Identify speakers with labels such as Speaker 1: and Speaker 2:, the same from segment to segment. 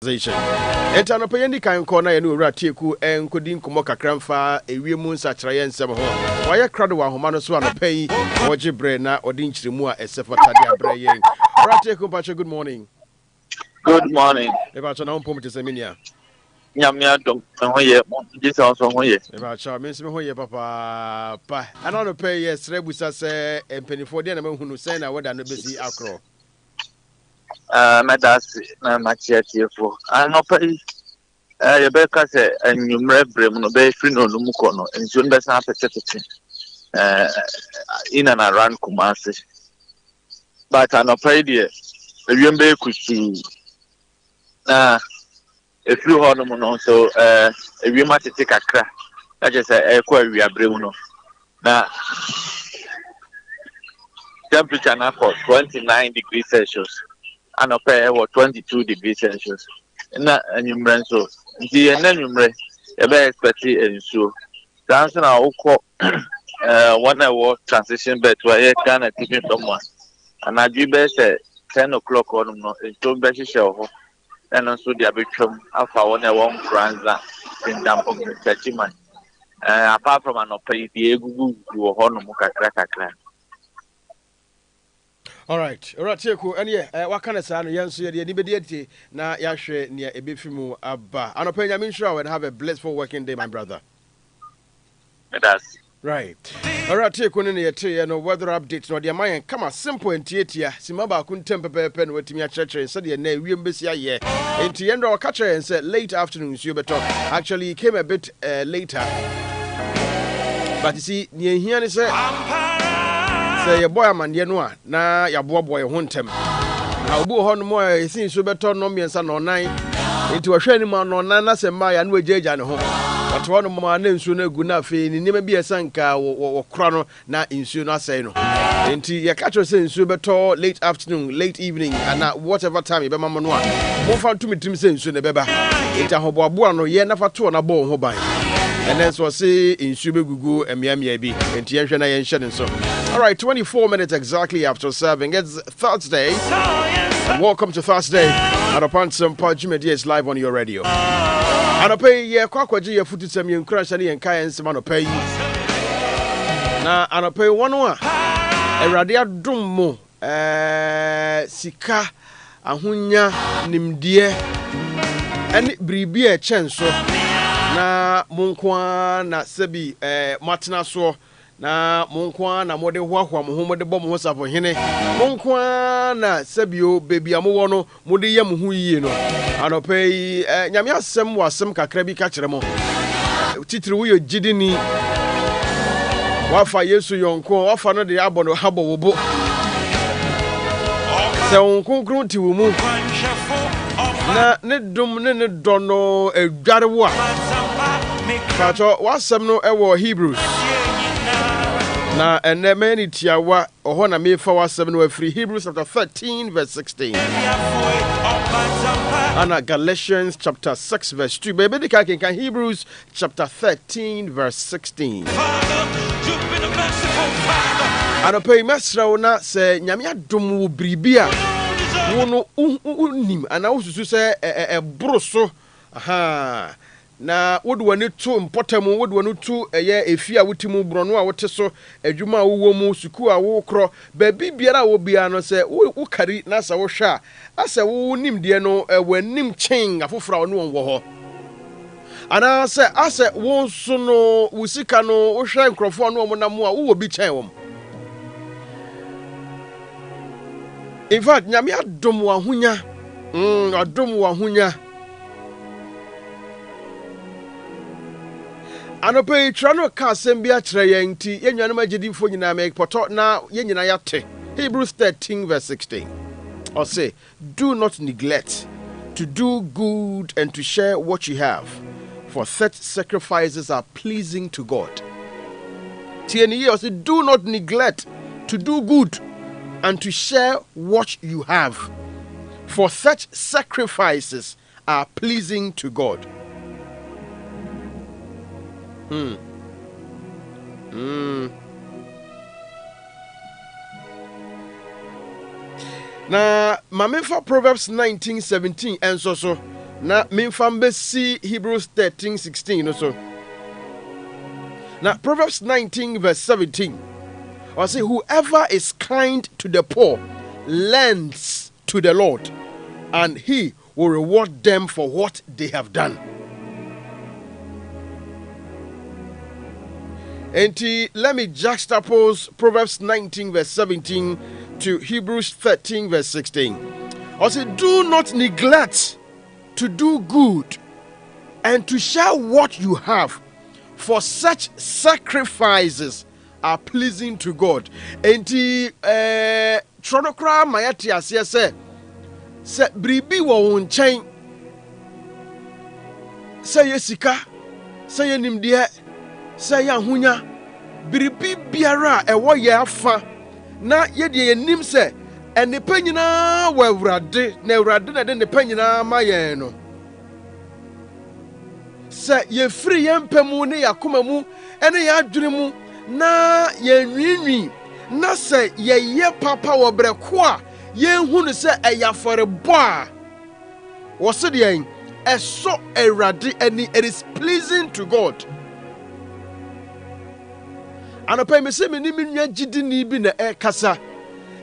Speaker 1: Enta no payandi kan ko na ye no wura tieku enkodi nkomo kakramfa ewiemu nsachraye nsem ho waye krado wa homa no so anopai woje bre na odi nchiremu a esefata dia bre yen wura tieku pacho good morning.
Speaker 2: Good morning.
Speaker 1: E ba cho na mpom teseminia
Speaker 2: Nyamia dom ho ye mo Jesus ho ye.
Speaker 1: E ba cho me nseme ho ye papa pa ana no pay ye srebusa se empenifo de na mahunu se na weda no besi akro
Speaker 2: Medasi na machiatifo. Anopa ye be ka se enwumre brem no be free no mu ko no. Enso be san apetete. In and around Kumasi. But anopa ye ewiem be kusi. Na if you hold no so ewiem atete kakra. That is ekwa wi abrem no. Na temperature now for 29 degrees Celsius. And up here 22 degrees Celsius. Na enyumre so. Nti enyumre e be expect enso. Dancing na ukọ one hour transition bed where Ghana keeping someone. And I do be say 10 o'clock on no enso be hihye ho. And also dia betwam afa one hour Franza in dampo Chachiman. Apart from an opera the egugu wo ho no kakra.
Speaker 1: All right, Ratieku, and yeah, what kind of son, Yansu, the Nibedi, na Yashe, near Ebifimu, Abba. And I mean, sure, and have a blissful working day, my brother.
Speaker 2: That's
Speaker 1: right. All right, Ratieku, in the tree, and weather updates, no, dear Mayan, come on, simple and Tietia, Simaba couldn't temper pen with me at church and said, yeah, we embassy, yeah. And Tiendo catcher and said, late afternoon, you better. Actually, came a bit later. But you see, near here, is say your boy man yenwa na ya boy hontem na obu ho no mo esin so beto no miensa no nan enti ohwe ni ma no nan na se ma ya no ajeja ne ho but ho no ma na nsu na gu na fe ni nima bi esanka wo kra no na nsu no asai no enti ya catch say nsu beto late afternoon late evening and whatever time you be mama no a mo fa to mitim say nsu ne beba enti ahoboabo no ye na fa to na bo ho ban. And then so say in Subegugu and Miami and Tianshana and Shannon. So, all right, 24 minutes exactly after 7. It's Thursday. And welcome to Thursday. Anopa Nsempa Nyametease live on your radio. Anopa ye kwakwaji ye futu semi nkrashani en kai nsema anopa yi. Na anopa wonu a Awurade adom mo sika ahonya nimdie ene bribi e chenso na munkwa na sebi matena so na munkwa na mode hwahwa mo ho mode bom ho safo hene munkwa na sebio bebi amowo no mode yam ho yie no anopai nyame asem wasem kakra bi ka kire mo titiri wo yogidini wafa Yesu yonko wafa no de abono habo wobo se onkonkron ti wo mu na ne dum ne dono edware wo a pacho wasem no ewo Hebrews na enemeni tiawa oho na mefa wasem no afri Hebrews chapter 13 verse 16 and Galatians chapter 6 verse 2 baby the can Hebrews chapter 13 verse 16 and pay mesra na se nyame adom wo bribia wono unim ana ususu se broso aha na wodwane to mpotamu wodwane to eye efia wotimu brono a wote so adwuma wo mu suku a wo kro ba bibiara wo bia no se wo kari na sa wo hwa ase wo nim de no wanim chen afofra no wo ho ana se ase wo so no wusika no wo hwa nkrofo no mo na mo a wo bi chen wo. In fact, nyame adom wa hunya. Adom wa hunya. Anope trano ka sembia kire yen ti yenwana magidifo nyina me poto na yenyina yate. Hebrews 13 verse 16. Or say, do not neglect to do good and to share what you have, for such sacrifices are pleasing to God. TNE or say, do not neglect to do good and to share what you have, for such sacrifices are pleasing to God. Now, Mamefa Proverbs 19:17 and so na memfa see Hebrews 13:16 also. Now Proverbs 19:17. I say, whoever is kind to the poor lends to the Lord, and he will reward them for what they have done. And let me juxtapose Proverbs 19:17 to Hebrews 13:16. I say, do not neglect to do good and to share what you have, for such sacrifices are pleasing to God. And Tronokra Mayati Asia said, Bribi wo nchen, say yesika, say yenimdeɛ, say yahunya, Bribi biara ɛwɔ yɛ afa, na yɛde yɛnim sɛ ɛnipa nyinaa wɔ Awurade, na Awurade na de nipa nyinaa ma yɛn no. Sɛ yɛfiri yɛn mpɛ mu ne yɛakoma mu ɛne yɛn adwene mu na yɛnwiinwii, na sɛ yɛyɛ papa wɔ brɛko a yɛnhu no sɛ ɛyɛ afɔrebɔ a wɔse deɛn ɛsɔ Awurade ani, it is pleasing to God. Anɔpa me sɛ me ne me nua gyidini bi na ɛkasa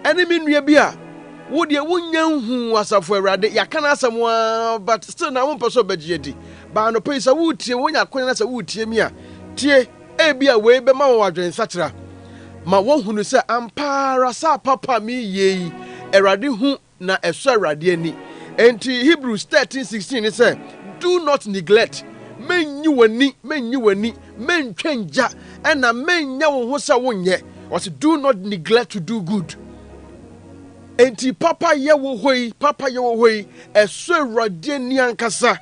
Speaker 1: ɛne me nua bi a wo deɛ wonya nhu asafo Awurade yɛaka no asɛm a, but still na wompɛ sɛ ɔbɛgye adi. Ba anɔpa yi sɛ wotie wonya akɔnya na sɛ wotie mi a tie ebi a wei bɛma wɔ adwensakyera ma wɔhunu sɛ ampara sa papa me yei Awurade hu na ɛsɔ Awurade ani. Enti Hebrews 13:16 ne sɛ, do not neglect, menyi w'ani mentwɛngya ɛna menya wo ho sɛ wonyɛ. Wɔse do not neglect to do good. Enti papa yɛ wo hɔ yi ɛsɔ Awurade ani ankasa.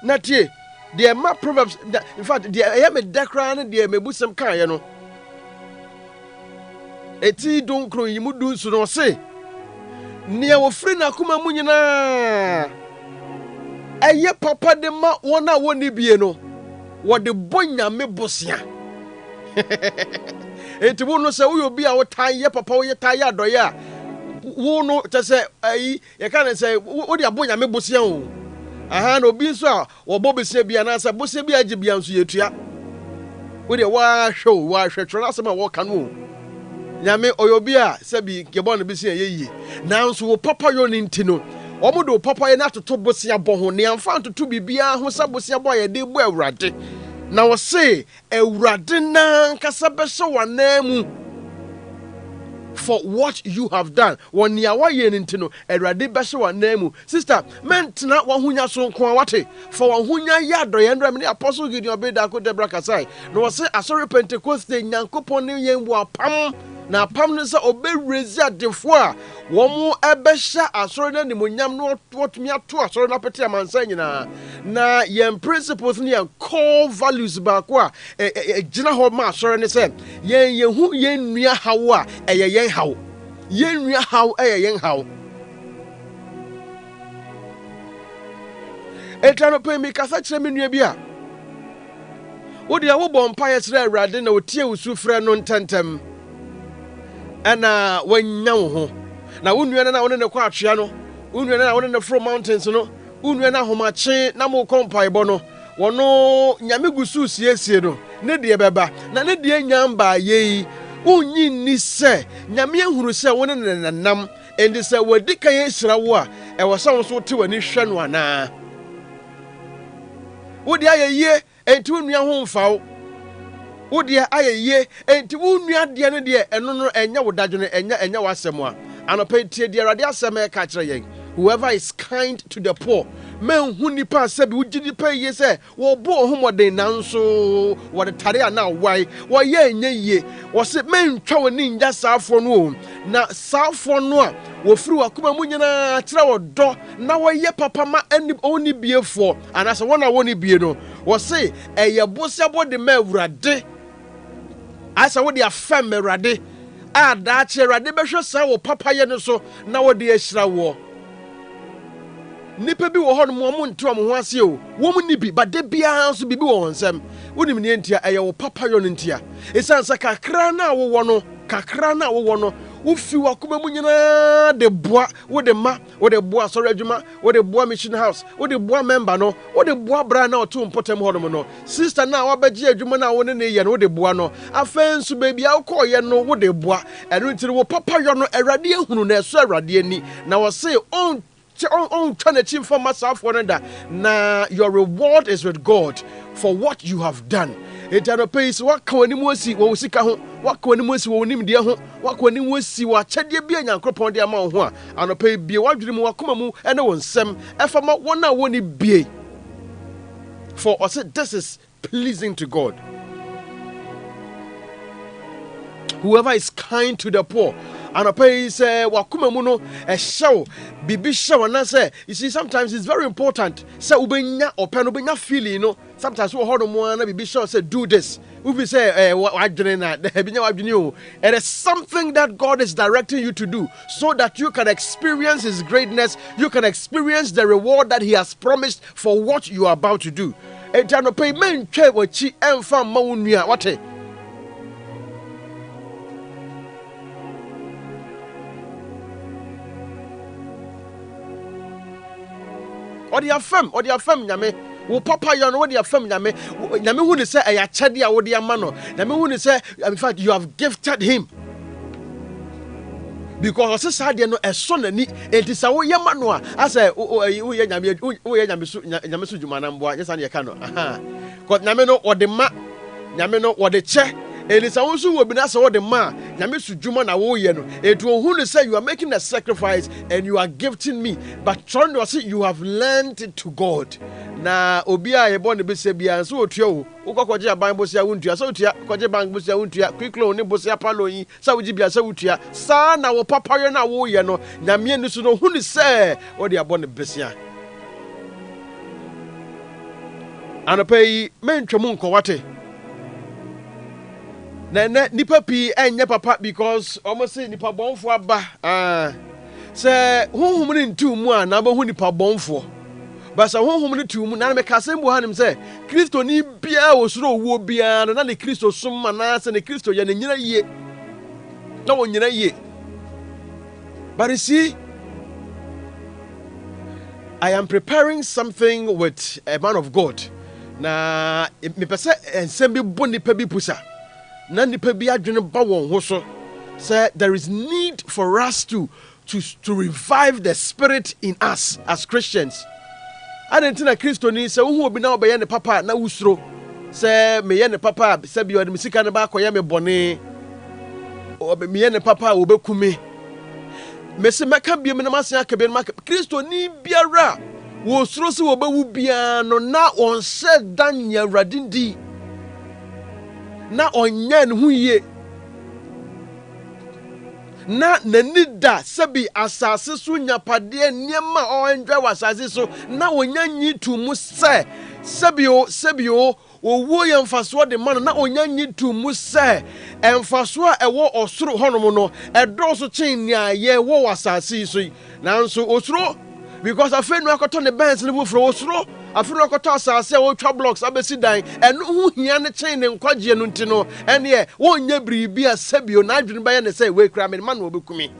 Speaker 1: Na tie deɛ ma Proverbs, in fact deɛ ɛyɛ me dekra ne deɛ mebusɛm kaeɛ no, eti donkro yi mu du nso no se nea wɔfiri n'akoma mu nyinaa ɛyɛ papa de ma wɔn a wɔnni bie no, wɔde bɔ Nyame bosea. Eti wo no sɛ woyɛ obi a wotaa yɛ papa, woyɛ taa yɛ adɔyɛ a wo no kyɛ sɛ ayi yɛka ne sɛ wode abɔ Nyame bosea o. Aha, no bi nso a wɔbɔ besia bi anaasɛ bosia bi agye bia nso yɛtua. Wode wɔahwɛ twerɛ asɛm a wɔka no o. Nyame ɔyɛ obi a sɛbi yɛbɔ no besia yɛyie. Nanso wo papa yɛ ne nti no, ɔmo de wo papa yɛ na atoto bosia bɔ ho, ne amfa ntoto bibia ho sɛ bosia bɔ yɛde bɔ Awurade. Na wɔse Awurade na nkasa bɛhyɛ w'anan mu for what you have done. When you are yen no, Awurade bɛhyɛ w'anan mu. Sister, mentena wahunya so nko a wate. For wahunya yadɔ yɛndra me ne Apostle Gideon Beda ko Debra kasai. Na wɔse asɔre Pentecost Nyankopɔn ne yɛn wo apam. Na apam ne sɛ ɔbɛwrezi adefo a wɔn ɛbɛhyɛ asɔre no animonyam no wɔtumi ato asɔre no apete amansa nyinaa. Na yɛn principles ne yɛn core values baako a gyina hɔ ma asɔre ne sɛ yɛhu yɛn nua haw a ɛyɛ yɛn haw. Yɛn nua haw ɛyɛ yɛn haw. Ɛtra no pɛ mi kasa kyerɛ me nua bi a wode a wobɔ mpaeɛ kyerɛ Awurade na wotie wo sufrɛ no ntɛntɛm ɛna wanya wo ho. Na wo nua na wo ne ne kɔ atwea no, wo nua na wo ne ne fro mountains no, wo nua na homakye na mo kɔ mpaebɔ no, wɔno Nyame gusu siesie no, ne deɛ bɛba na ne deɛ nyamba yei wonyi ni sɛ Nyame ahuru sɛ wo ne ne nanam, enti sɛ wadi kan hyira wo a ɛwɔ sɛ wo so te w'ani hwɛ no anaa. Wo de ayɛyie enti wo nua ho mfa wo. Wo de ayɛyie enti wo nua deɛ ne deɛ ɛno no ɛnyɛ wo dadwene, ɛnyɛ w'asɛm a. Anɔpa tie deɛ Awurade asɛm ɛka kyerɛ yɛn. Whoever is kind to the poor, men hu nipa sɛbi wogye nipa yie sɛ wɔbɔ ɔhomɔden nanso wɔde tare a na wae wɔyɛ ɛnyɛ yie. Wɔse mentwa w'ani ngya saafoɔ no o. Na saafoɔ no a wɔfiri w'akoma mu nyinaa kyerɛ wɔ dɔ na wɔyɛ papa ma ɔni biefoɔ anaasɛ wɔn a wɔni bie no, wɔse ɛyɛ bosiabɔ de ma Awurade. Asa wode afɛm Awurade a daakye Awurade bɛhwɛ saa wɔ papa yɛ no so na wɔde ahyira wɔ. Nipa bi wɔ hɔ no mo nto mo ho ase o. Wɔn ni bi bade bia nso bibi wɔ wɔn nsɛm. Wonim ne ntia ɛyɛ wo papa yɛ no ntia. Esan sɛ kakra na wowɔ no Ufi wakuma munyina de boa, wo de ma, wo de boa sorry adwuma, wo de boa mission house, wo de boa member no, wo de boa bra na oto mpotem hono no. Sister na wabaji adwuma na wo ne ne ye no wo de boa no. Afensu baby akọ ye no wo de boa. Enu ntiri wo papa yo no Awurade ehunu na eso Awurade ani. Na wo say on na your reward is with God for what you have done. Anopa yi what can we see wo sika ho, what can we see wo nim de ho, what can we see wa chede bia Nyankopon de ama ho a anopa yi bie wadwene mu wakoma mu ene wo nsem efama wona woni bie. For us this is pleasing to God. Whoever is kind to the poor, anopa yi say wakoma mu no ehyew bibi hyew na say, you see sometimes it's very important say ubenya open ubenya feeling, you know. Sometimes we hold on and bibi hyew say do this. We say wadwene na binya wadwene o. It is something that God is directing you to do so that you can experience his greatness, you can experience the reward that he has promised for what you are about to do. Anopa yi mentwe wachi emfa ma wonua wate. Or the affirm nyame wo papa yo no wo the affirm nyame hu ne say eya chede a wo de ama no nyame hu ne say in fact you have gifted him because osisa de no eso nani etisa wo yema no a asa wo ye nyame so djuma na mboa nyesa ne ka no aha ko nyame no wo de ma nyame no wo de che elisa wo so wo bi na se wo de ma nyame so djuma na wo ye no etu hu ne say you are making a sacrifice and you are gifting me, but trying to say you have learned it to God. Na obi a ye born be se bia so otua wo ukokwaje aban bosia wontua so otua kwaje ban bosia wontua quicklo ne bosia palo yi sa wuji bia sa wotua sa na wo papa ye na wo ye no nyame ni so no hu ne say wo de abon besia anopa yi mentwemu nkowate na nipa pi enye papa because almost say nipa bonfo aba say honhom ni ntu mu a na ba hu nipa bonfo but say honhom ni tu mu na me ka sem bo hanim say Kristo ni bia osuro wo bia na ne Kristo summa na say ne Kristo ye ne nyina yie na wo nyina yie. But you see, I am preparing something with a man of God na me pese ensem bi bo nipa bi pusa na nipa bi adwene ba won ho so say there is need for us to revive the spirit in us as Christians. Adentina Kristo ni say wo obi na obeye ne papa na wusro say me ye ne papa say bi ode misika ne ba koye me bone obe me ye ne papa obekumi me se meka bi me na masen akabe no maka Kristo ni biara wo suro se wo bewu bia no na on se dan ya radindi na onye ne hu ye na nani da sebi asase so nyapade niema o enjwa wasase so na onya nyitu mu se sebio owo ye mfaso de man na onya nyitu mu se emfaso a ewo osoro honom no edo so chen nia ye wo wasase so nanso osoro because afenu akoto ne benz ne bufro osoro afenu akoto asase a wo twa blocks abesi dan eno hu hia ne chen ne nkwaje no ntino ene ye wonya bribi a sebio na adwene ba ye ne say we kra me man no obekumi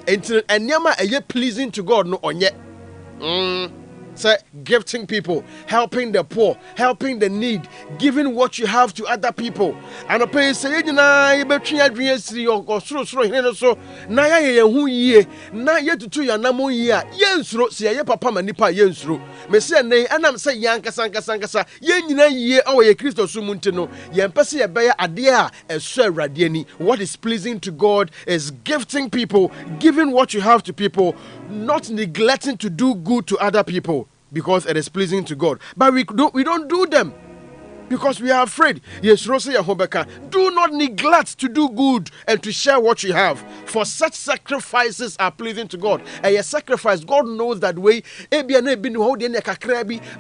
Speaker 1: enti eniama eye pleasing to God no onye say gifting people, helping the poor, helping the need, giving what you have to other people. And pay say na ye betwe adwen asiri osoro hene so na ye hu yie na ye tutu ya namo yie a ye nsuro se ye papa manipa ye nsuro me se nei anam se yankasa ye nyina yie awo ye Kristo so munti no ye mpese ye be ade a eso awrade ani. What is pleasing to God is gifting people, giving what you have to people, not neglecting to do good to other people, because it is pleasing to God. But we don't do them because we are afraid. Yes, Rosie Yahobeka, do not neglect to do good and to share what you have, for such sacrifices are pleasing to God. And your sacrifice, God knows that way.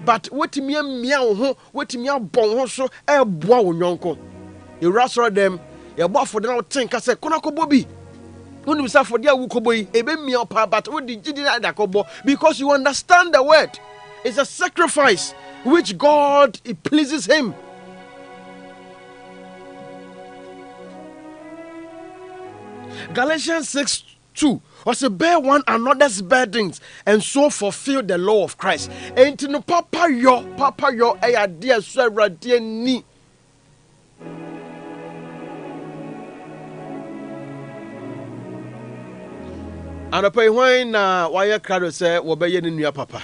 Speaker 1: But what you rastle them, you bought for them, think I said, Konako Bobby. Because you understand the word. It's a sacrifice which God, it pleases him. Galatians 6:2 was a bear one another's burdens and so fulfill the law of Christ. Ain't no papa yo dear sir dear ni. Anopa when why crowd say wobeye ne nua papa.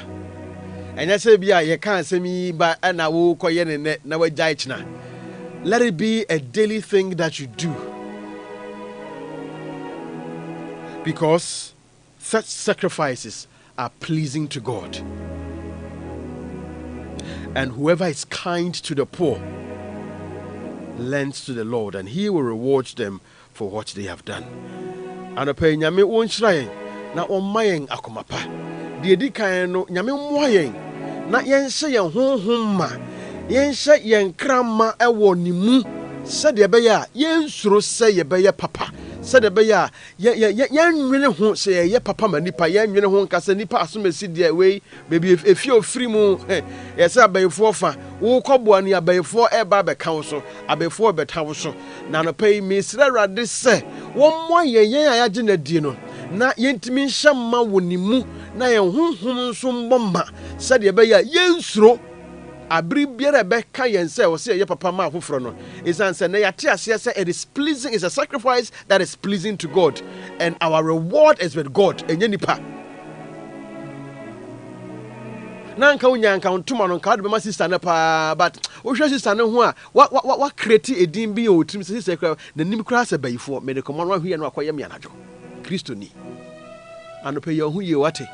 Speaker 1: Enya say bia ye kan asemi ba na wo koye ne na wagya ichina. Let it be a daily thing that you do. Because such sacrifices are pleasing to God. And whoever is kind to the poor lends to the Lord, and he will reward them for what they have done. Anopa nyame wonhyira yen na ɔmma yen akoma pa. De edi kan no nyame mmoa yen na yenhyɛ yen honhom ma. Yenhyɛ yen krama ɛwɔ ne mu sɛdeɛ ɛbɛyɛ a yensuro sɛ yɛbɛyɛ papa. Sɛdeɛ ɛbɛyɛ a yɛnwene ho sɛ yɛyɛ papa ma nipa, yɛnwene ho nka sɛ nipa asomasi deɛ wei baabi efi ofiri mu yɛsɛ abayifoɔ fa wokɔboa ne abayifoɔ ɛba bɛka wo so, abayifoɔ bɛta wo so. Na anɔpa yi mesrɛ Awurade sɛ wɔmmoa yɛn a yɛagye no adi no na yɛntumi nhyɛ mma wɔ ne mu na yɛn honhom nso mmɔ ma sɛdeɛ ɛbɛyɛ a yɛnsuro abiri biara bɛka yɛn sɛ wɔ sɛ yɛyɛ papa ma afoforɔ no. Ɛsiane sɛ na yɛate aseɛ sɛ it is pleasing, it's a sacrifice that is pleasing to God, and our reward is with God, ɛnyɛ nipa. Na nka wonya nka ntoma no nka wode bɛma sister no paa, but wohwɛ sister no ho a wa create edin bi wɔ tirim sɛ sister kora n'anim kora sɛ bayifoɔ mede kɔma no ahuyɛ no akɔyɛ me anadwo kristoni. Anɔpa yɛ ho yie wate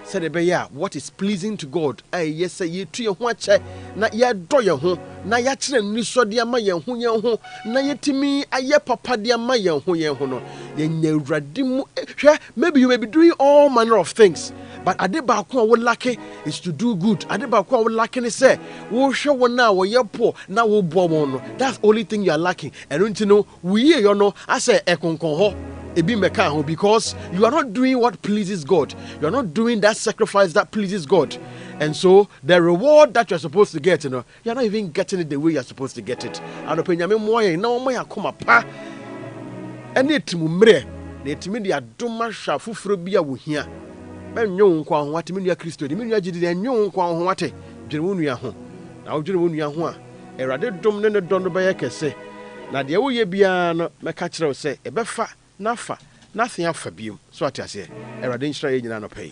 Speaker 1: sɛdeɛ ɛbɛyɛ a what is pleasing to God ɛyɛ sɛ yɛtu yɛn ho akyɛ na yɛdɔ yɛn ho na yɛakyerɛ nnisɔdeɛ ama yɛn ho na yɛtumi ayɛ papa de ama yɛn ho no yɛnya Awurade mu hwɛ. Maybe you may be doing all manner of things, but ade baako a wo lacking is to do good. Ade baako a wo lacking is say wohwɛ wɔn a wɔyɛ poor na woboa wɔn no. That's the only thing you are lacking. Ɛno nti no woyie yɛ no asɛ ɛkonkɔn hɔ ebi mɛka ho, because you are not doing what pleases God. You are not doing that sacrifice that pleases God. And so the reward that you're supposed to get, you're not even getting it the way you're supposed to get it. And nyame mmoa yɛn na wɔma yɛ akoma pa ɛne etimu mmerɛ na etimi de adoma hwa foforɔ bi a wohia. Bɛnwe wo nkwa ho ate me nua Kristo de me nua gidi de enwe wo nkwa ho ate dwene wo nua ho. Na wo dwene wo nua ho a Awurade dom ne dɔ no bɛyɛ kɛse. Na deɛ woyɛ biara no mɛka kyerɛw sɛ ɛbɛfa nafa nothing afa biom. So ate aseɛ Awurade nhyira yɛ nyina no pɛi.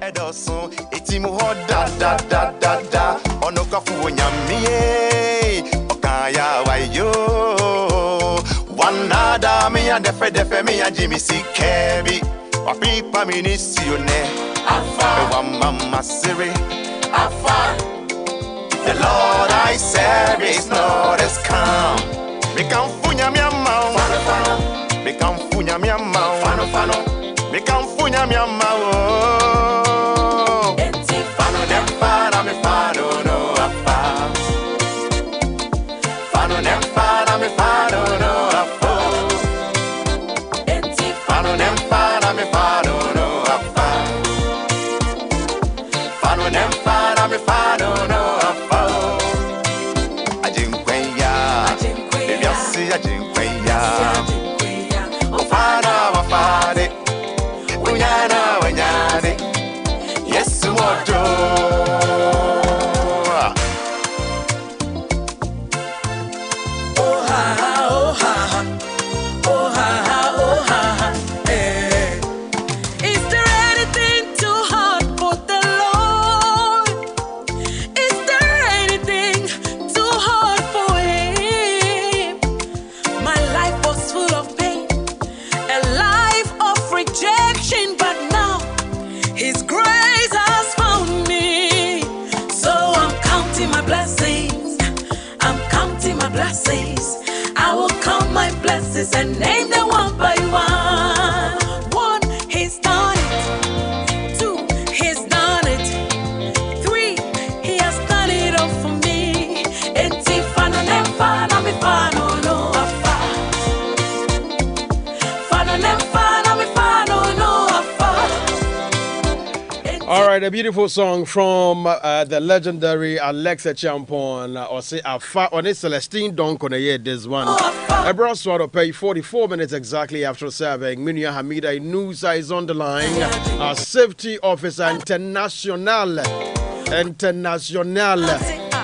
Speaker 3: Edosun etimu ho da da da da da onokafu nyamie okaya wayo wanada me ya defe me ya Jimmy Sikebi wa pipa minisione afa wa mama siri afa the Lord I serve is not as calm me kan funya mi ama me kan funya mi ama me kan funya mi ama Fano me fano no afa. Fano nem fano me fano no afa. Fano nem fano me fano no afa. Fano nem fano me fano no afa. Ajinkweya, ebiasi ajinkweya. Ofana wafade, unyana wanyane. Yes, mojo.
Speaker 4: And name them one by one. One, he's done it. Two, he's done it. Three, he has done it all for me. And Tifano nem fana mi fano no afa. Fano nem fana mi fano no afa.
Speaker 1: All right, a beautiful song from the legendary Alexa Champon, or say Afa on it, Celestine Donk on a year this one. A broad sort of pay 44 minutes exactly after serving. Minia Hamida Nusa is on the line. Our safety officer international.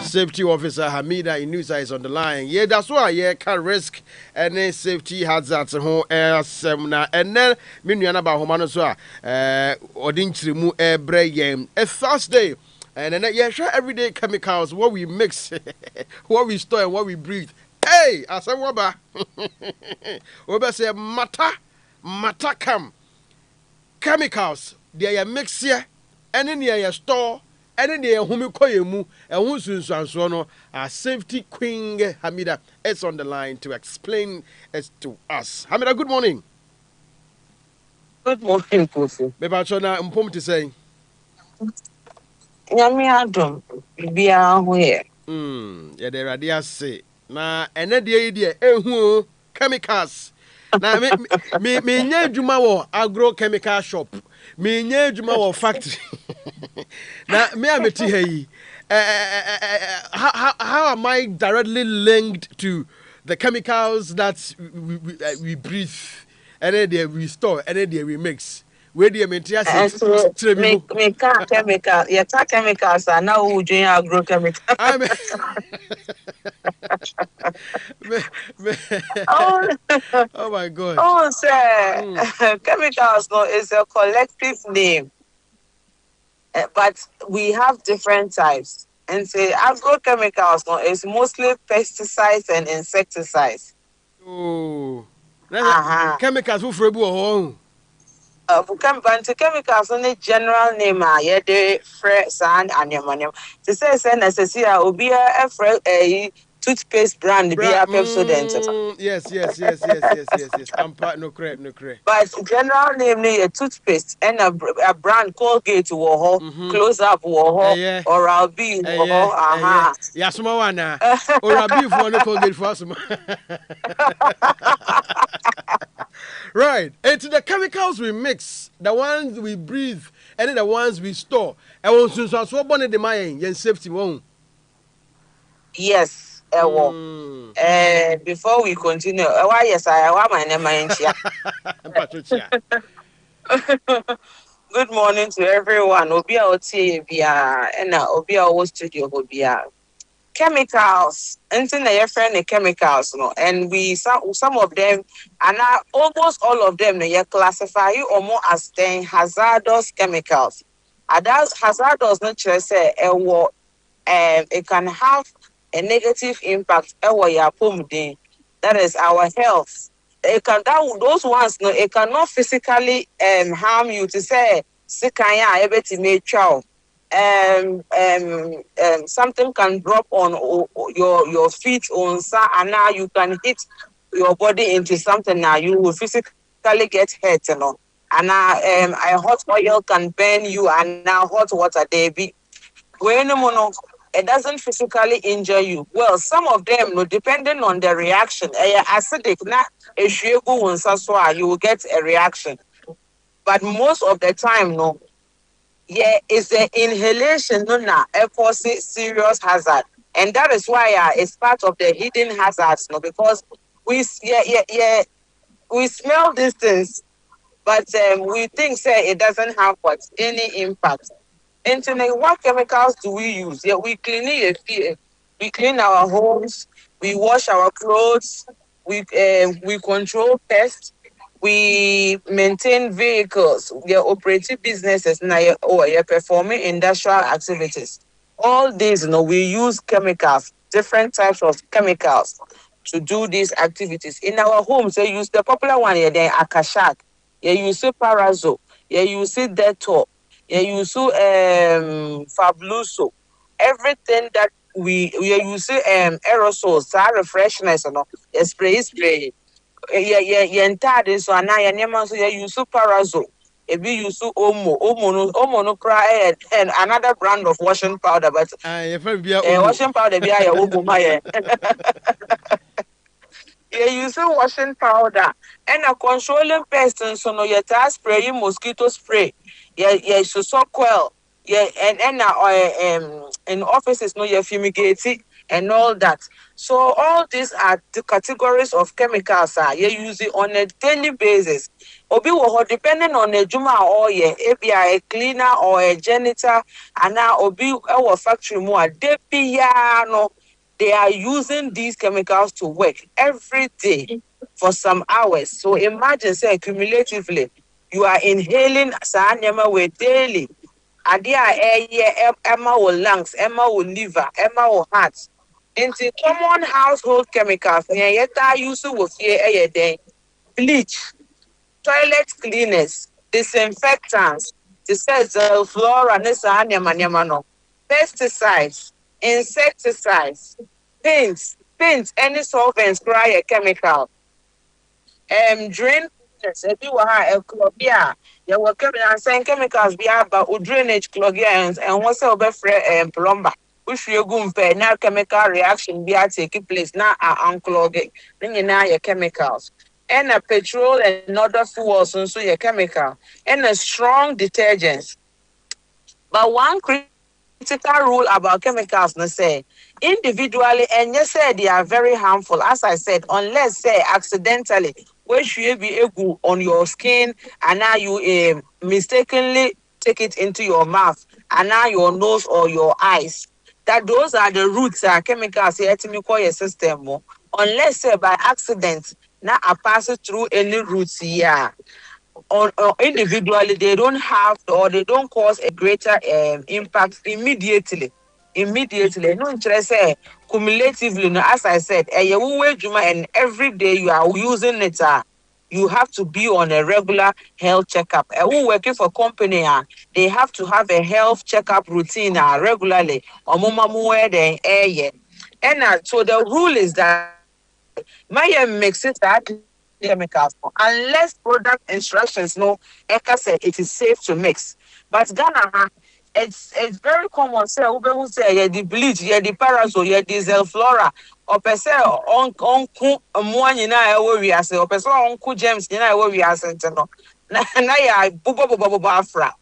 Speaker 1: Safety officer Hamida Inusa is on the line. Yeah, that's why can risk any safety hazards home air seminar. And then Minyana Bahomano so Odinchrimu Ebre a Thursday. And then sure everyday chemicals, what we mix, what we store and what we breathe. Hey, I said Waba. Waba say mata chemicals. They are mix here and then they store. And then they are whom you call you, and who's our safety queen Hamida is on the line to explain it to us. Hamida, good morning.
Speaker 5: Good morning, Kofi.
Speaker 1: Bebachona, I'm to say.
Speaker 5: Nyami adom, bibia hoye.
Speaker 1: Yeah, there are say. Na, and then the idea, who chemicals. Now, me, juma wo agrochemical shop. Me, juma wo factory. Now, me am how am I directly linked to the chemicals that we breathe, and then we store, and then we mix? Where do you mean?
Speaker 5: Me chemical. Yeah, chemicals are now doing agrochemical.
Speaker 1: Oh my God.
Speaker 5: Oh, sir. Chemicals no is a collective name. But we have different types. And say agrochemicals no is mostly pesticides and insecticides.
Speaker 1: Oh. Chemicals who for
Speaker 5: chemicals on the general name are de fresh and anemonium. To say necessary obi a toothpaste brand be a Pepsodent.
Speaker 1: Yes. I'm part no correct.
Speaker 5: But general name a toothpaste and a brand Colgate wo Close Up wo Oral B wo
Speaker 1: Yeah, small one Oral B for no Colgate for us. Right. It's the chemicals we mix, the ones we breathe, and then the ones we store. And once you saw so bonnet the mind, and safety won't.
Speaker 5: Yes, before we continue, why yes, I want my name
Speaker 1: Patricia.
Speaker 5: Good morning to everyone. Obia Otie Bia and Obia O Studio Obia. chemicals, anything that friend chemicals, no, and we some of them, and now almost all of them, they classify you almost as then hazardous chemicals. And that's hazardous, not just say it can have a negative impact your that is our health. It can those ones no, it cannot physically harm you to say sikanya ebeti may chow. Something can drop on your feet on and now you can hit your body into something now you will physically get hurt, and now a hot oil can burn you and now hot water there be when it doesn't physically injure you. Well, some of them, no, depending on the reaction, acidic, you will get a reaction. But most of the time, no, it's the inhalation, no, it causes serious hazard, and that is why it's part of the hidden hazards, no, because we smell these things, but we think say it doesn't have what any impact. And so now, what chemicals do we use? Yeah, we clean it. We clean our homes. We wash our clothes. We control pests. We maintain vehicles. We operating businesses now, or you're performing industrial activities. All these, we use chemicals, different types of chemicals to do these activities. In our homes, they use the popular one here, then Akashak. You use Parazo. You use Dettol. You use Fabuloso. Everything that we use aerosols, refreshness, spray. Entire so na ya nyama so ya use Parazo. Ebi use Omo no cry and another brand of washing powder, but
Speaker 1: your friend be a
Speaker 5: washing powder be a Omo my. You use washing powder and a controlling pest and so no you spray mosquito spray. So quell. In offices no you fumigate it and all that. So all these are the categories of chemicals you use it on a daily basis. Obi wo depending on a juma or if you are a cleaner or a janitor and now obi our factory more no they are using these chemicals to work every day for some hours. So imagine, say, cumulatively, you are inhaling sanyama with daily. Adia air, Emma will lungs, Emma will liver, Emma will heart. Into common household chemicals, yeta use with a day. Bleach, toilet cleaners, disinfectants, flora, pesticides, insecticides, paints, any solvents, cry a chemical. Drain cleaners, if you have a clogia, you will saying chemicals be about drainage clogians and what's over plumber. Which you go pay now chemical reaction be taking place now are unclogging. Then you now your chemicals. And a petrol and other fuels also your chemical. And a strong detergents. But one critical rule about chemicals, no say, individually, and you say they are very harmful, as I said, unless say accidentally, which you be able on your skin, and now you mistakenly take it into your mouth, and now your nose or your eyes. That those are the roots chemicals here to call your system. Unless say by accident, now I pass it through any roots here or individually they don't have or they don't cause a greater impact immediately. No interest cumulatively, no, as I said, and every day you are using it, you have to be on a regular health checkup. Who working for company, they have to have a health checkup routine regularly. And so the rule is that my mix it chemicals unless product instructions no Eka say it is safe to mix. But Ghana it's very common say who say yeah the bleach, yeah the parasol, yeah diesel flora or per se on mo nyina e wo wiase or per se on gems nyina e wo wiase no na ya bubo afra.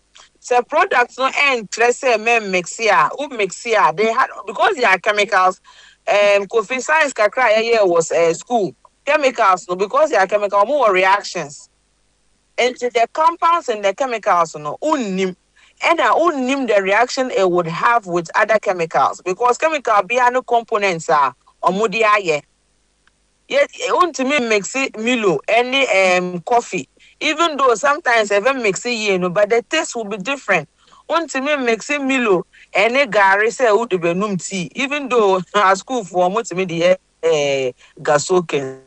Speaker 5: So products no end let's say men mix here who mix here they had because they are chemicals. Kofi science kakra was school chemicals no because they are chemical more reactions into the compounds and the chemicals no unnim And I won't name the reaction it would have with other chemicals because chemical be no components are omudia. Yet want to me mix it Milo any coffee. Even though sometimes even mix it but the taste will be different. Want to me mix it Milo any gari say would be num tea. Even though our school for what me the gasoken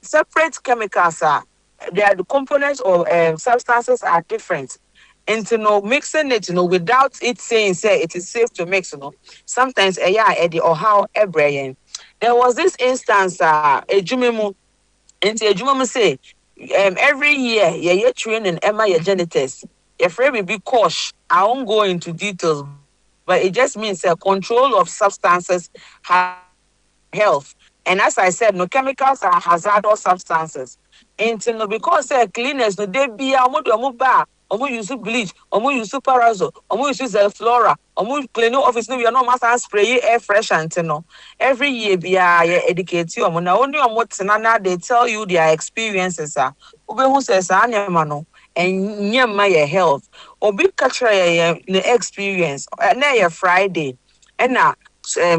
Speaker 5: separate chemicals are the components or substances are different. And mixing it, without it saying say it is safe to mix, sometimes Eddie or how Ebrayan. There was this instance a Jumimu into a Jumimu say every year you train and Emma your janitors. Your friend will be cautious. I won't go into details, but it just means control of substances health. And as I said, no chemicals are hazardous substances. And no because cleaners no they be omo use bleach, omo use parazole, omo use flora, omo clean office no we are not master spray air fresh and no. Every year be educate you omo na only omo tinana they tell you their experiences are. Ube who says anyama no and nyama your health. Obi catch the experience na your Friday. And now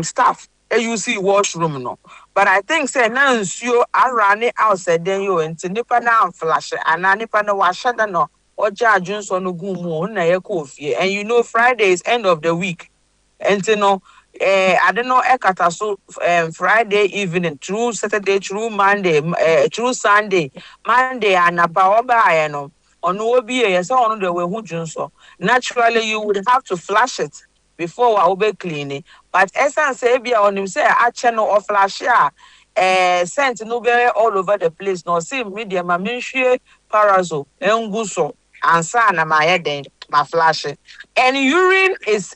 Speaker 5: staff you see washroom no. But I think say now you are running outside then you into nipa na flash and nipa na washada no oja adwunso no gumu na ye Kofi and Friday is end of the week. And I don't know ekata so Friday evening through Saturday through Monday through Sunday Monday anapa oba no ono obi yes ono the we hu dwunso. Naturally you would have to flush it before I will be cleaning. But essence say be on him say a channel of flash sent no be all over the place. No see media ma menhwe parazole enguso ansa na my head my flash. And urine is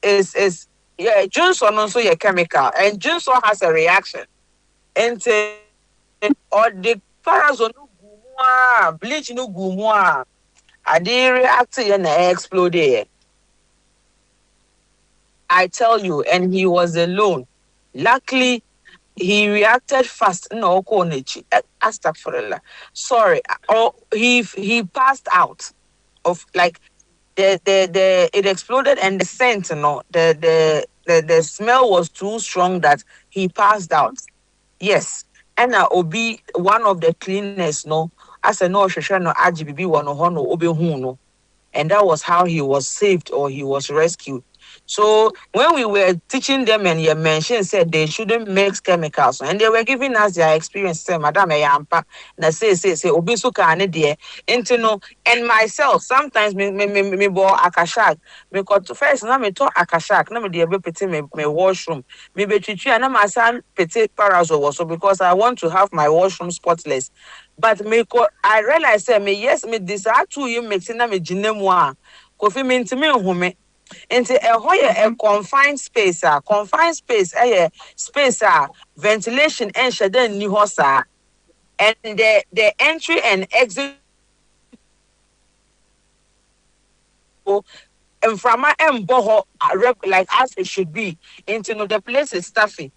Speaker 5: yeah, Johnson also a chemical and Johnson has a reaction. And or the parazole no gumwa bleach no gumwa. I did react and explode. I tell you, and he was alone. Luckily, he reacted fast. No, Konichi, Astaghfirullah. Sorry. Oh, he passed out of like the it exploded and the scent, the smell was too strong that he passed out. Yes. And Obi, one of the cleaners, no, as a no, no, Ajibibi, one of Hono, Obi Huno. And that was how he was saved or he was rescued. So when we were teaching them and you mentioned said they shouldn't mix chemicals and they were giving us their experience, say, Madam Yampa, na say, Obisu kane dear, and myself, sometimes me bo akashak, me got first na me to akashak, na me dear be peti me washroom, me be chichi and my son peti parazole also because I want to have my washroom spotless. But I realized me yes me desire to you mixing na me jinemwa. Kofi me intimi home. Into a confined space, space ventilation and then new hosa. And the entry and exit and from my boho like as it should be. Into the place is stuffy.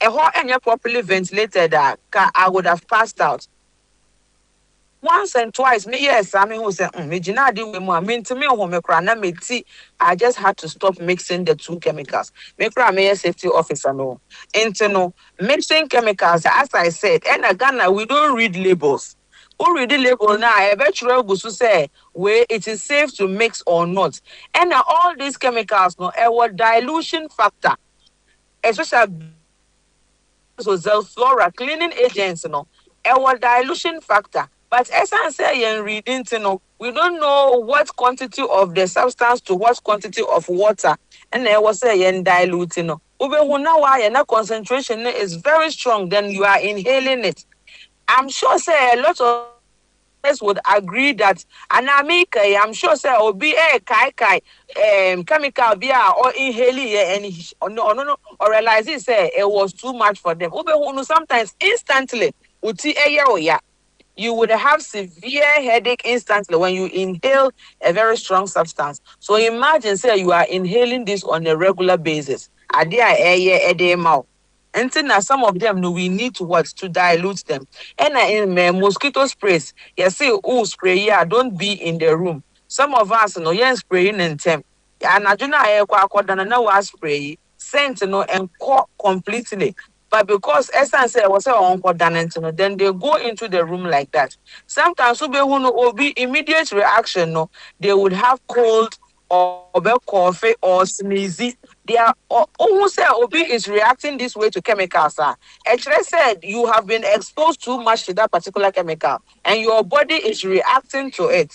Speaker 5: A hole and you're properly ventilated, I would have passed out. Once and twice, me yes, I mean who said me jina di we mo I mean to me home na me tea. I just had to stop mixing the two chemicals. Me kra me safety officer no. Into mixing chemicals as I said, and again we don't read labels. Who read the label now? I bet you go to say where it is safe to mix or not. And all these chemicals no a dilution factor, especially so flora cleaning agents our dilution factor. But as I say in reading we don't know what quantity of the substance to what quantity of water and I was saying diluting ube huna why and concentration is very strong then you are inhaling it. I'm sure say a lot of would agree that anamika I'm sure say obi kai chemical beer or inhaling and no or realize it say it was too much for them. Ube sometimes instantly uti ya you would have severe headache instantly when you inhale a very strong substance. So imagine say you are inhaling this on a regular basis. Adia and then some of them no, we need to what to dilute them. And in mosquito sprays, you see, oh spray, yeah, don't be in the room. Some of us no yen spraying in temp. And I do not air than no was spray sent no and caught completely. But because Essence said was uncle than no, then they go into the room like that. Sometimes will be immediate reaction, no, they would have cold or coffee or sneezy. They are almost say Obi is reacting this way to chemicals. Actually said you have been exposed too much to that particular chemical and your body is reacting to it.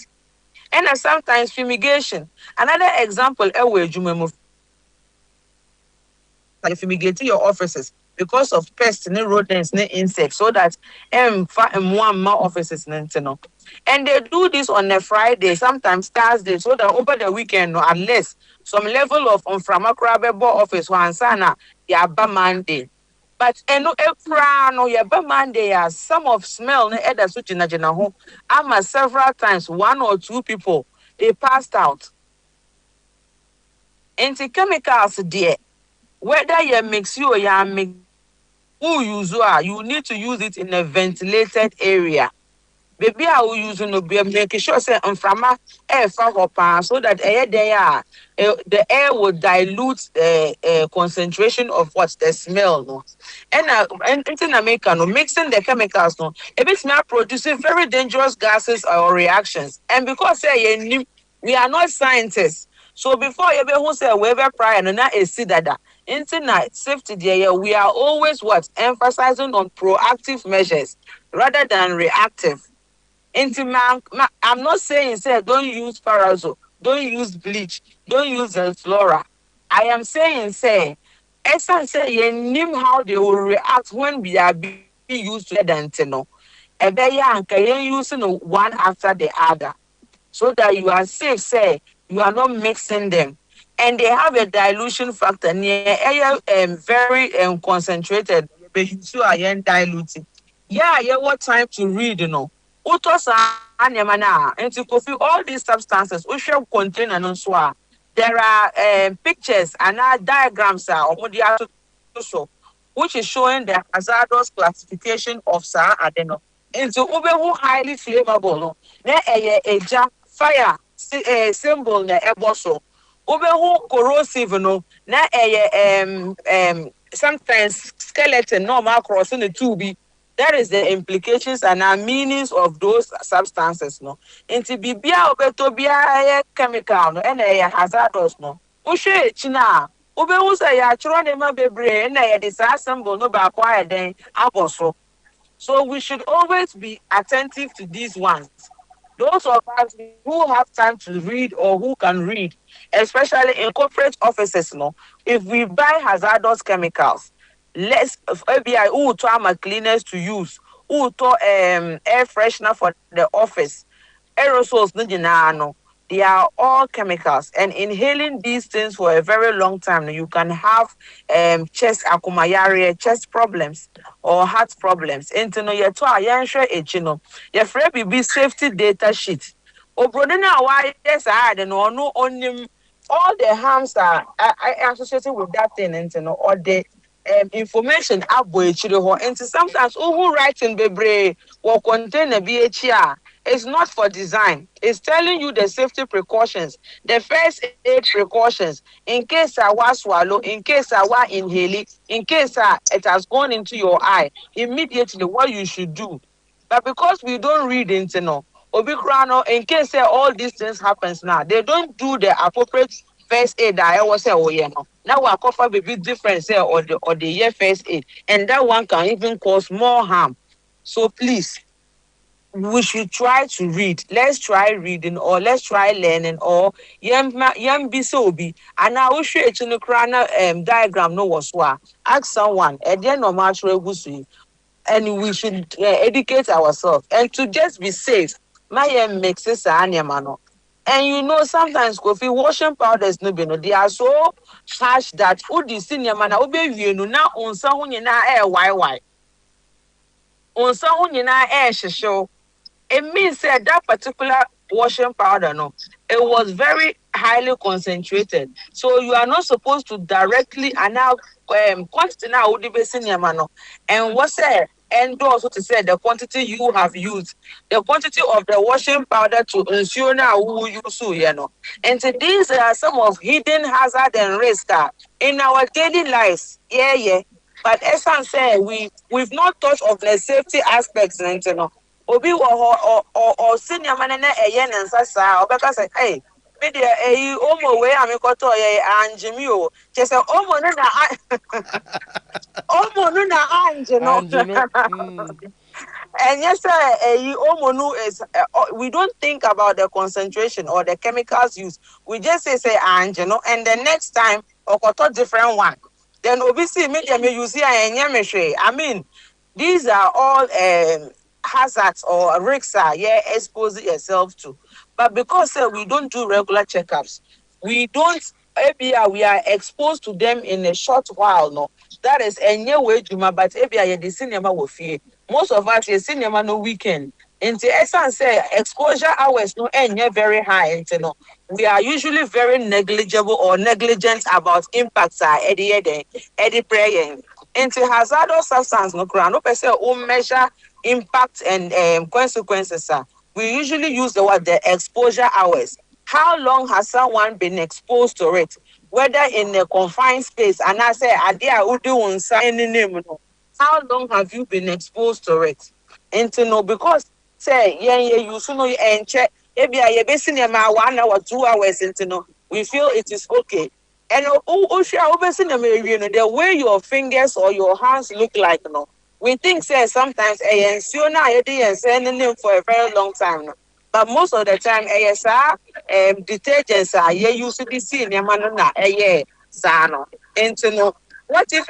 Speaker 5: And sometimes fumigation. Another example, like fumigating your offices because of pests, rodents, insects, so that one more offices. And they do this on a Friday, sometimes Thursday, so that over the weekend, no, at least some level of unframakrabebo office one sana yaba Monday. But no no yaba Monday as some of smell ne other such in home. Ama several times one or two people they passed out. Anti chemicals there. Whether you mix you or you mix who use you need to use it in a ventilated area. Baby, I will use no be making sure say from air for so that air there the air will dilute the concentration of what the smell no. And in America no mixing the chemicals no it is not producing very dangerous gases or reactions. And because say we are not scientists, so before you be who say whoever prior no na see that internet safety there we are always what emphasizing on proactive measures rather than reactive. I'm not saying say don't use parasol, don't use bleach, don't use flora. I am saying say essence say you name how they will react when we are being used together and no. And then you using one after the other so that you are safe, say you are not mixing them. And they have a dilution factor near very concentrated, but you still are diluting. Yeah, yeah, what time to read, Utos and to coffee all these substances, we shall contain and so on. There are pictures and diagrams so which is showing the hazardous classification of Sa adeno. Into ube who highly flammable. No? Na a fire symbol na eboso. Ube who corrosive no na sometimes skeleton normal crossing the tube. That is the implications and our meanings of those substances. No, into bibia obetobia chemical no and hazardous no. Ushe china ube who say ya chron ema bebre na this symbol no ba quiet then aboso. So we should always be attentive to these ones. Those of us who have time to read or who can read, especially in corporate offices, if we buy hazardous chemicals, let's FBI who to our cleaners to use, who to air freshener for the office, aerosols no. They are all chemicals, and inhaling these things for a very long time, you can have chest akumayare, chest problems, or heart problems. And to know your to your friend be safety data sheet. Obrodina why yes I had no only all the harms are associated with that thing, and or the information abo and sometimes who writing bebre will contain a BHR. It's not for design. It's telling you the safety precautions, the first aid precautions, in case I was swallow, in case I was inhaling, in case it has gone into your eye, immediately what you should do. But because we don't read into Obikrano, in case all these things happens now, they don't do the appropriate first aid that I was say, oh yeah, no. Now our cover will be different, say, or the year first aid, and that one can even cause more harm. So please, we should try to read. Let's try reading or let's try learning or yam be so be. And I will show you the diagram no was what. Ask someone and then no matter and we should educate ourselves and to just be safe. My mixes animal. And sometimes coffee washing powders no be no. They are so harsh that food is senior man obey you now on someone in air why. On someone in air show. It means that particular washing powder, it was very highly concentrated. So you are not supposed to directly and now quantity now would be senior man. And what's endorse to say the quantity you have used, the quantity of the washing powder to ensure now who use you know. And so these are some of hidden hazard and risk in our daily lives. Yeah. But as I say, we've not touched of the safety aspects, and you know. Obi or senior man na eye na nsasa obeka say hey me de omo we amikoto ye anjimi o che say omo no na omo no na anje no
Speaker 1: Angelo.
Speaker 5: and yes sir omo no is we don't think about the concentration or the chemicals used. We just say anje no, and the next time okoto different one, then obi see me dey me use here enye me hwe. I mean these are all hazards or risks exposing yourself to. But because we don't do regular checkups, we don't we are exposed to them in a short while. No, that is a new way juma, but the cinema will fear. Most of us cinema no weekend. In the essence, exposure hours no very high. And we are usually very negligible or negligent about impacts Eddie prayer. Into hazardous substance no ground. No person who measure impact and consequences. We usually use the exposure hours. How long has someone been exposed to it? Whether in a confined space, and I say, any name. How long have you been exposed to it? And to know because say, you should know and check. Maybe I basing 1 hour, 2 hours into know. We feel it is okay. And the way your fingers or your hands look like, we think say sometimes and sending for a very long time. But most of the time, detergents are used to be seen in manana sano. And to know what if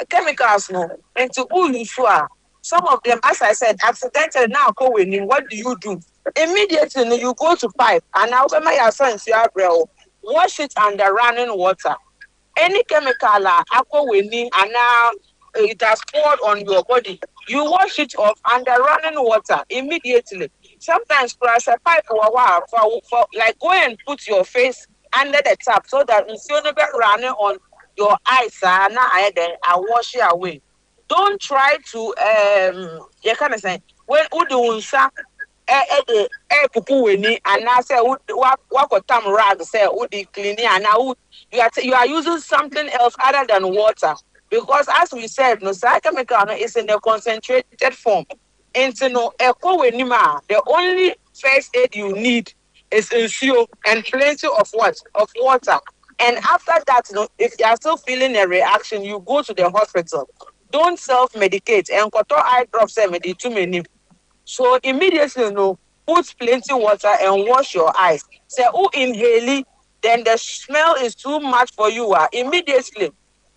Speaker 5: chemicals no into ulusua. Some of them, as I said, accidental now go in. What do you do? Immediately you go to pipe and now when my friends you wash it under running water. Any chemical aqua winning and now it has poured on your body. You wash it off under running water immediately. Sometimes press a pipe for a while for like go and put your face under the tap so that it's only running on your eyes and wash it away. Don't try to you kind of say when udunsa pupu weni and now say what time rag say udi cleaning and now you are using something else other than water because as we said no chemical is in a concentrated form. Into no echo wenima the only first aid you need is ensure and plenty of what of water. And after that, if you are still feeling a reaction, you go to the hospital. Don't self-medicate. And koto eye drops too many. So immediately, put plenty water and wash your eyes. Say, inhale, then the smell is too much for you. Immediately,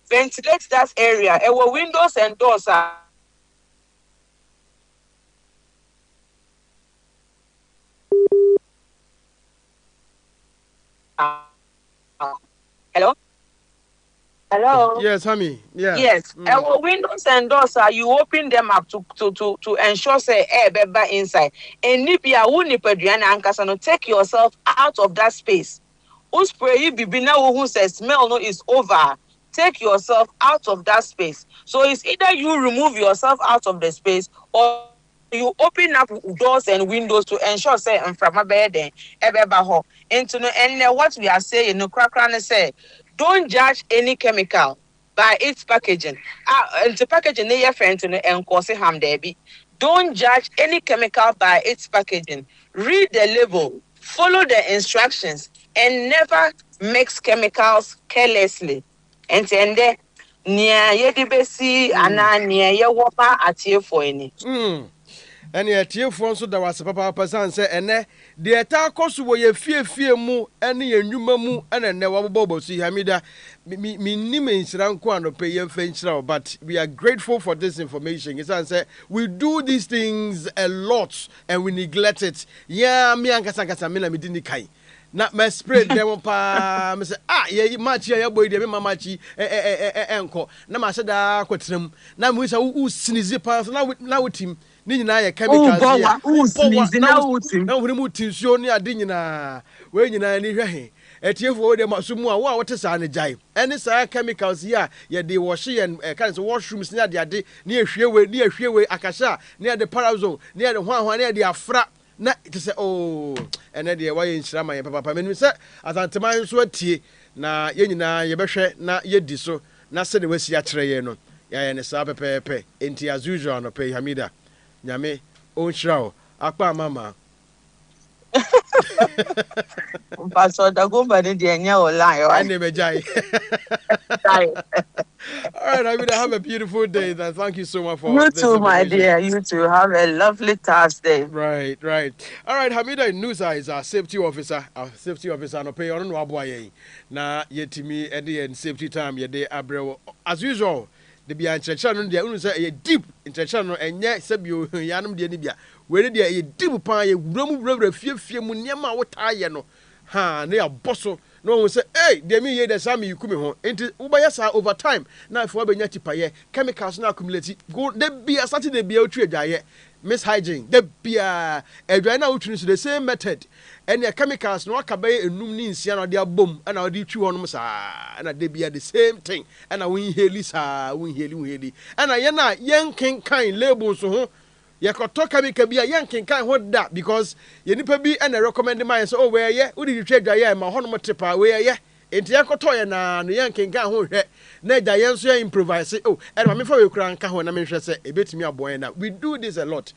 Speaker 5: ventilate that area. Our windows and doors are. Hello? Hello?
Speaker 1: Yes, honey. Yeah.
Speaker 5: Yes. Our windows and doors are you open them up to ensure say air beba inside. And nipia unipadriana ankasano take yourself out of that space. Uspray bibina who says smell no is over. Take yourself out of that space. So it's either you remove yourself out of the space or you open up doors and windows to ensure say and from a bed into and what we are saying no crack say don't judge any chemical by its packaging. And the packaging they friend and cause harm there be. Don't judge any chemical by its packaging. Read the label, follow the instructions, and never mix chemicals carelessly. And then near yedibesi and near your water at you for any.
Speaker 1: ɛne atiefoɔ nso da wase papa san sɛ ɛnɛ deɛ ɛtaa kɔ so wɔ yɛ fiefie mu ɛne yɛ nnwuma mu ɛna ɛnɛ wɔbobɔbɔ so Hamida mennim nhyira nko anɔpɛ yɛmfa nhyira but we are grateful for this information ɛsiane sɛ we do these things a lot and we neglect it me ankasa me na medi ni kan na me spread them pa me say ye match ya boy de me mama chi enko na ma se da kwetram na mu sa u sinizi pa na wotim ni nyina ye chemicals ya na wo mu tinsuo ni ade nyina we nyina ni hwe etiefo de masumu a wo a wote saa ne jai ene saa chemicals here ye de wash and kind of washrooms ne ade ne ahwie we akasha ne de parazone ne de hwan ne de afra na it say oh ene de wa ye nhyira man papa menim say asanteman so atie na ye nyina ye behwe na ye di so na se de wasi a kire ye no ya ye ne saa pepepe enti as usual no pay Hamida nyame o nhyira akpa mama
Speaker 5: Pastor Dagomba ni de nya online.
Speaker 1: I never jai. All right, Hamida, have a beautiful day. Then thank you so much for
Speaker 5: You
Speaker 1: this
Speaker 5: too, my
Speaker 1: information.
Speaker 5: dear. You too. Have a lovely Thursday.
Speaker 1: Right. All right, Hamida Nusa is our safety officer. No pay on no aboye. Na yetimi ede and safety time yede abrewo. As usual, the be introduction no dia unu say deep introduction no enye sebio yanum dia ni bia. We dey ye deep pan ye wura fie mu niam a wotaye no. Ha, na ya bosso. No one say, hey, they mean the same you come home. Into Ubayasa over time. Now, if we have tipaye, chemicals now accumulate. Go, they be a Saturday be out trade, miss hygiene. They be a dry now to the same method. And the chemicals no akabe and num sian or their boom, and I'll do chew on Massa, and they be the same thing. And I win here, Lisa, win here. And I yana young king kind labels so. Ya kotoka mi kabia yankin kan hold that because ye nipa bi and recommend my so where ye we did trade ya ma hono motepa where ye enti ya kotoya na no yankin kan ho hwe na da yen so ya improvise oh and ma me fa we kura nka ho na me hwe se ebetimi aboy na we do this a lot.